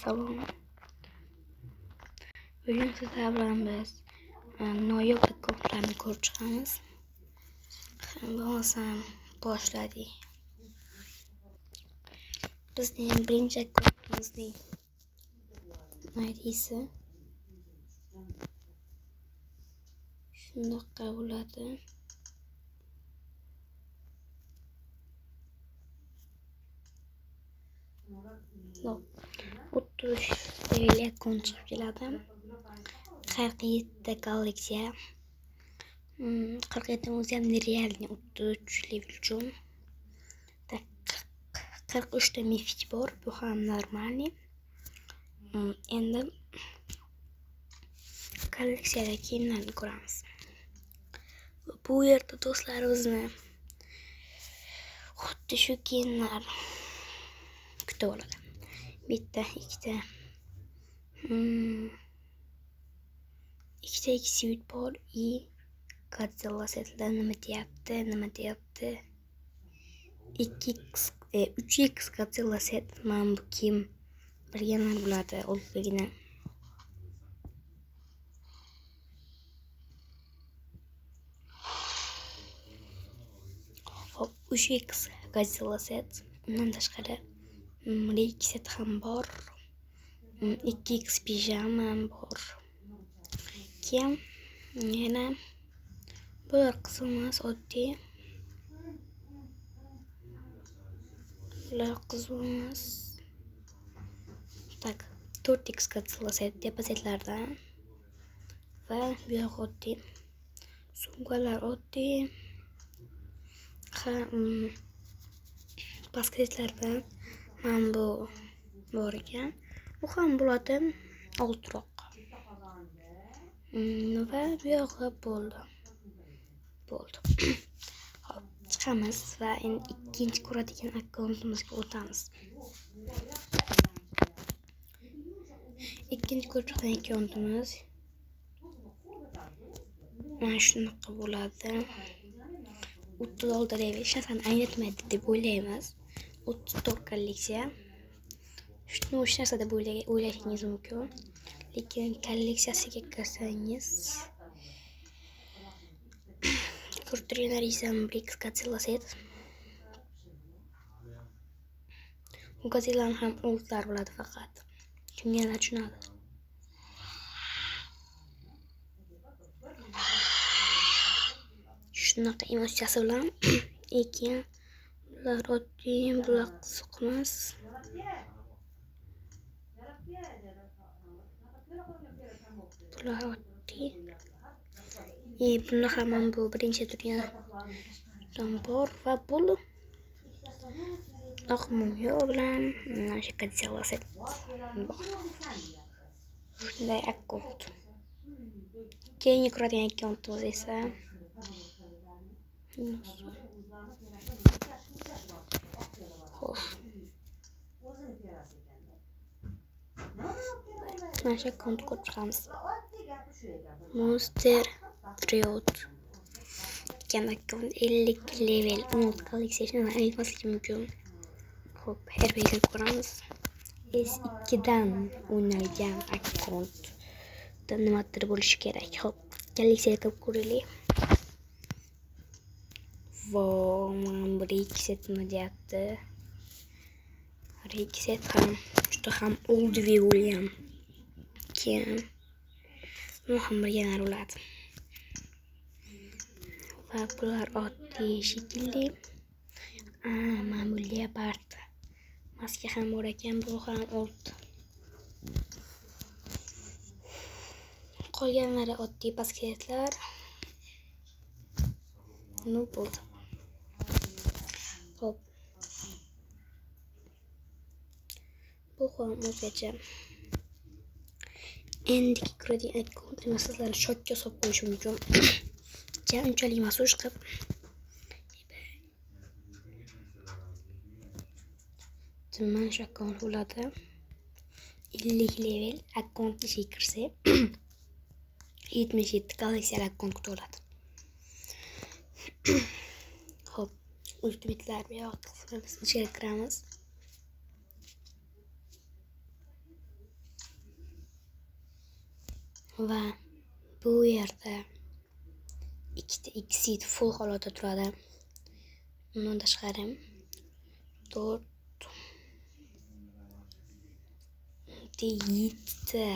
Salom. Bugün sizler bilan biz noyob akkauntlarni ko'rib chiqamiz. Bo'lmasam boshladik. Bizning birinchi akkauntimizning ID'si shunaqa bo'ladi. O'ttiz level akkaunt chiqib keladi. 47 kolleksiya. 47 o'zi ham realni 33 level uchun. 43 ta mifik bor, bu ham normalniy. Endi kolleksiyada kiyimlarni ko'ramiz. Bu yerda do'stlarimizni xuddi shu kiyimlar kutib oladi. Bitta, ikkita X-Suit bor. Godzilla setida nima deyapti? 3X Godzilla set. Men bu kiyim bilganlar bo'ladi, o'zligini. Hop, 3X Godzilla set. Undan tashqari Reiki set ham bor. 2X pijama ham bor. Keyin yana bular qizilmas, oddiy. Bular qizilmas. Tak, 4X Godzilla set depozitlaridan va bu yoq oddiy. Sumkalar oddiy. Basketlardan ham bu bor ekan. Bu ham bo'ladi oltiroq. Va bu yoqqa bo'ldi. Hop, chiqamiz va endi ikkinchi ko'radigan akkauntimizga o'tamiz. Ikkinchi ko'radigan akkauntimiz mana shunaqa bo'ladi. 36 level, hech narsani anglatmaydi deb o'ylaymiz. 34 kolleksiya. Shuni o'sha narsa deb o'ylashingiz mumkin. Lekin kolleksiyasiga kirsangiz Kurtrinarisan Brix Godzilla set. Godzilla ham ultlar bo'ladi faqat. Tushunganlar tushunadi. Shunaqa emotsiyasi bilan ekan. Bular oddiy, bular qiziqmas. Bular oddiy. Buni ham bu birinchi turgan bor va bu oqmoyo bilan o'sha Godzilla set bor. Shunday akkaunt. Keyingi ko'radigan akkauntimiz esa mana shu akkaunt ko'rib chiqamiz. Monster Triot degan akkaunt 50 level 10 kolleksiyasini aytmasligim mumkin. Hop, her birini ko'ramiz. S2dan o'ynalgan akkaunt. Nimadir bo'lishi kerak. Hop, kolleksiyaga kirib ko'raylik. Voy, mana bu Reiki set nima deyapti? Reiki set ham juda ham old view bo'lgan. Keyin bu ham birgalar bo'ladi. Va bular oddiy shekilli. Ma'mul leopard. Maska ham bor ekan, bu ham old. Qolganlari oddiy basketlar. Nu bo'ldi. Hop. Bu ham o'zgacha. Endi ko'radigan akkauntimiz sizlarni shokka solib qo'yishi mumkin. Unchalik emas chiqib. Mana shu akkaunt bo'ladi. 50 level akkaunt ishiga kirsa 77 kolleksiya akkaunt bo'ladi. Hop, ultimatlar bu yoqda biz ichga kiramiz. va bu yerda ikkita exit full holatda turadi. Undan tashqari 4 yettita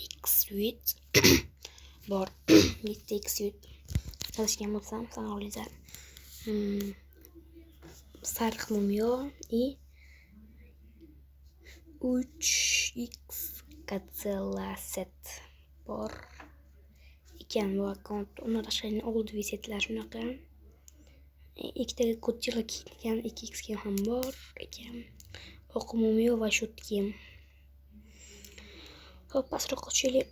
X8 bor. 7 X8 çalışgan bo'lsam sanoqlilar. Sariq mumyo и 3X Godzilla set bor ekan bu akkaunt. Undan tashqari oldi setlar shunaqa. Ikkita Godzilla kiygan 2X ham bor ekan. Oq mumyo va shot kiyim. Hop, pastroq ochaylik.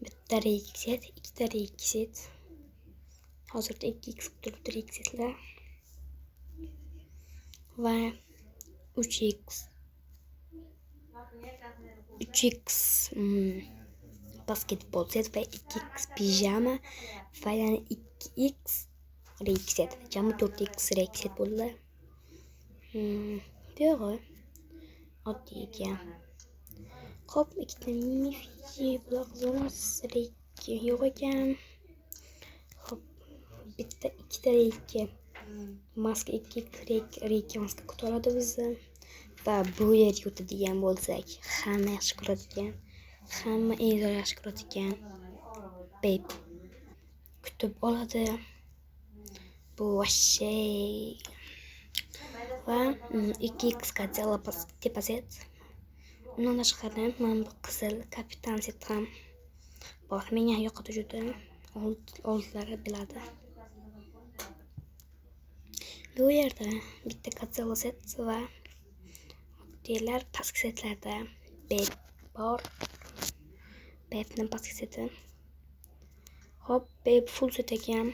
Bitta set, ikkita set. Hozirda 2X turibdi setlar. Va 3X basketbol set va 2X pijama va yana 2X set. Jami 4X set bo'ldi. Yo'q. Oddiy ekan. Hop, ikkita mifi buloq zonas yo'q ekan. Hop, ikkita maska 2 maska ko'taradi bizni. Va bu yerga o'tadigan bo'lsak, hamma yaxshi ko'radigan, hamma eng yaxshi ko'radigan Bep kutib oladi. Bu vashshe. Va 2X Godzilla tepaset. Undan tashqari mana bu qizil kapitan set ham bor. Menga yoqadi juda. Oldlari biladi. Bu yerda bitta Godzilla set va diğerler pastki setlerde Bep bor. Bep'nin pastki seti. Hop, Bep full set ekan.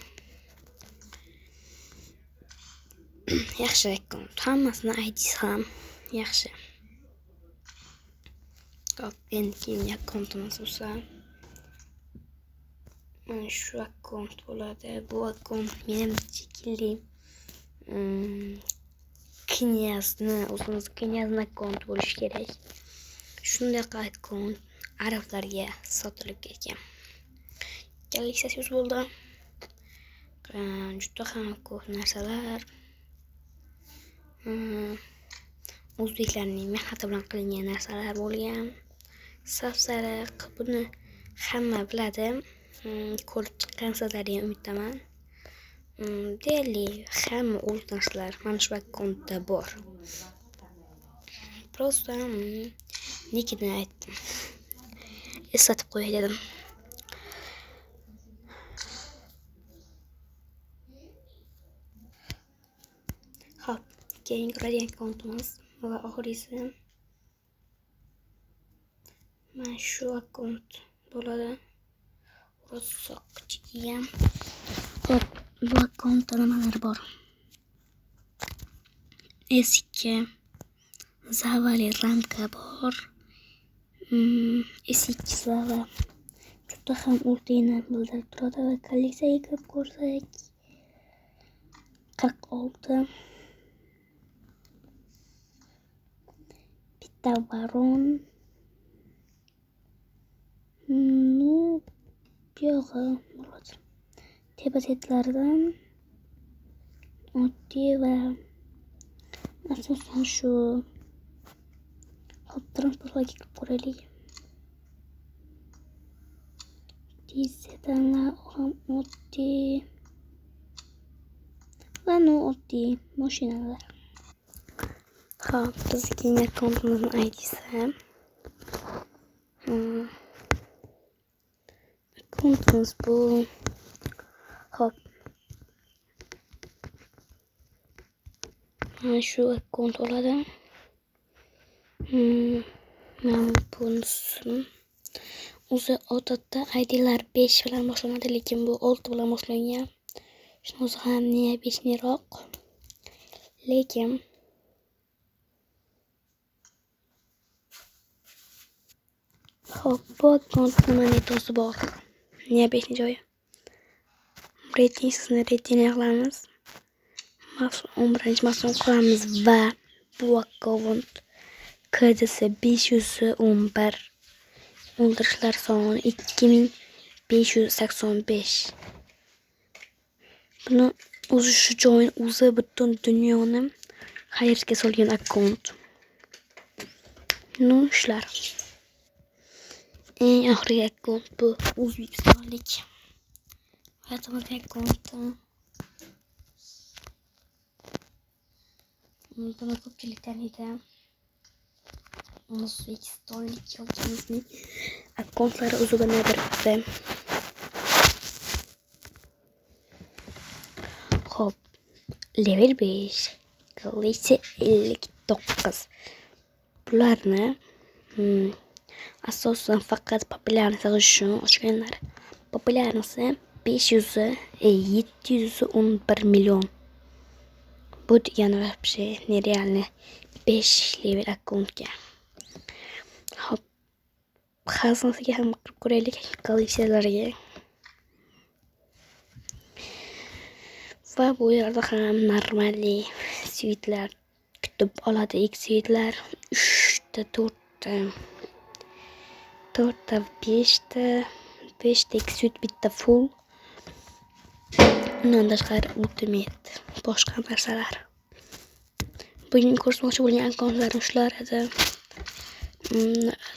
Yaxshi akkaunt. Hammasini ID'si ham yaxshi. Hop, endi keyingi akkauntimiz bo'lsa, mana shu akkaunt bo'ladi. Bu akkaunt mening shekilli knyazni, o'zimiz knyazni akkaunt bo'lishi kerak. Shunday akkaunt arablarga sotilib ketgan. Galaksiyasi bo'ldi. Juda ham ko'p narsalar. O'zbeklarning mehnati bilan qilingan narsalar bo'lgan. Saf-sariq, buni hamma biladi. Ko'rib chiqqansizlar degan umiddaman. Deyarli hamma o'zbeklar mana shu akkauntda bor. Prosta nikini aytdim. Eslatib qo'yay dedim. Hop, keyingi ko'radigan akkauntimiz va oxirgisi mana shu akkaunt bo'ladi. Rosa kichikgan. Hop, bu akkauntda nimalar bor? Eski zavali ramka bor. Eski zava juda ham o'rtayni bildirib turadi va kolleksiyaga kirib ko'rsak 46 bitta baron. Yo'q, tepa setlardan oddiy va asosan shu hop transportga kirib ko'raylik. Dizetanlar ham oddiy va oddiy mashinalar. Hop, bizning akkauntimizning ID'si akkauntimiz bu. Hop, mana shu akkaunt bo'ladi. Men bunisi o'zi odatda ID'lar 5 bilan boshlanadi, lekin bu 6 bilan boshlangan. Shuni o'zi ham niya 5niroq. Lekin hop, bu akkauntning monetasi bor. Niya 5ni joyi. Sizni reyting qilamiz. 11-mavsum quramiz va bu akkaunt KD'si 511. O'ldirishlar soni 2585. Buni o'zi shu joyni o'zi butun dunyoni hayratga solgan akkaunt. Ну, shular. Eng oxirgi akkaunt bu O'zbekistonlik. Hayotimizdagi akkaunt. Buni ko'pchilik taniydi. O'zbekistonlik yolchimizning akkauntlari o'ziga birikdi. Xo'p, level 5, Galaxy 59. Bularni asosan faqat populyarnisi uchun ochganlar. Populyarnisi 711 million. Bu degani вообще нереально 5 level akkauntga. Hop, xazinasiga ham kirib ko'raylik, kolleksiyalarga. Va bu yerda ham normalniy svitlar kutib oladi. Svitlar 3 ta, 4 ta, 5 ta, 5 ta svit, bitta full. Undan tashqari ultimate, boshqa narsalar. Bugun ko'rsatmoqchi bo'lgan akkauntlarim shular edi.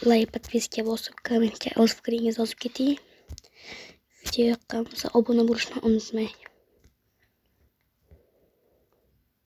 Like, podpiska bosib, kommentga o'z fikringizni yozib keting. Video yoqqan bo'lsa obuna bo'lishni unutmang.